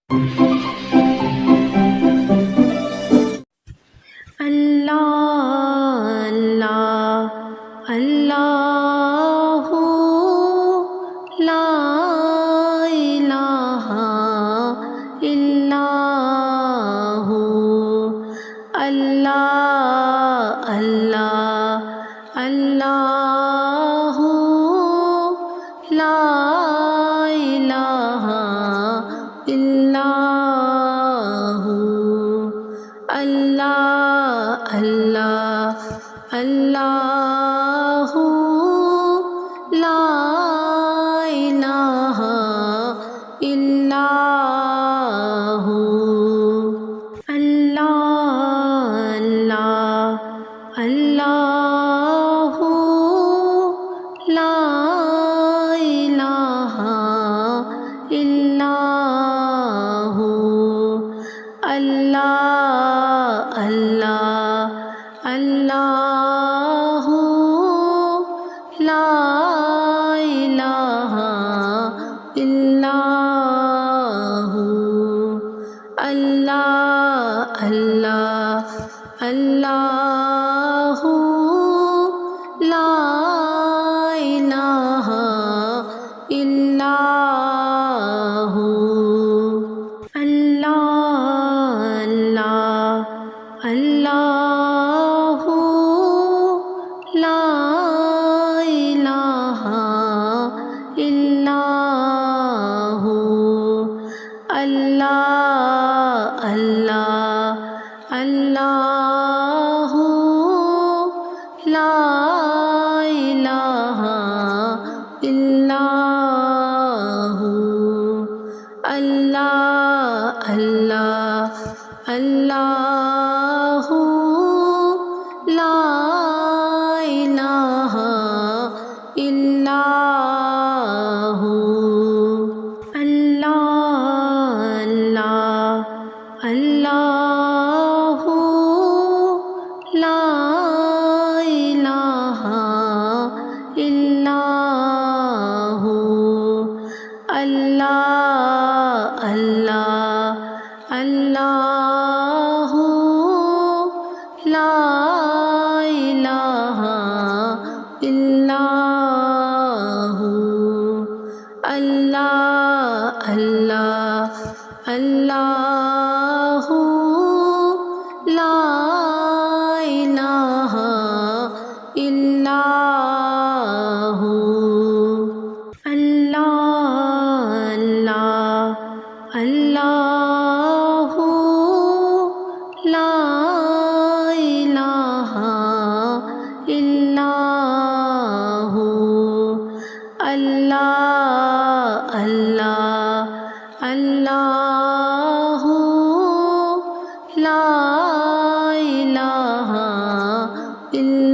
اللہ اللہ اللہ لا الہ الا ہو، اللہ اللہ اللہ لا الہ الا ہو، اللہ اللہ اللہ لا الہ الا ہو، اللہ اللہ اللہ لا الہ الا ہو، اللہ اللہ اللہ لا الہ الا ہو، اللہ اللہ اللہ لا الہ الا ہو، اللہ اللہ اللہ لا الہ الا ہو، اللہ اللہ اللہ لا الہ الا ہو، اللہ اللہ اللہ لا الہ الا ہو، اللہ اللہ اللہ لا الہ الا ہو، اللہ اللہ اللہ لا الہ الا ہو، اللہ اللہ اللہ لا الہ الا ہو، اللہ اللہ اللہ لا الہ الا ہو، اللہ اللہ اللہ لا الہ الا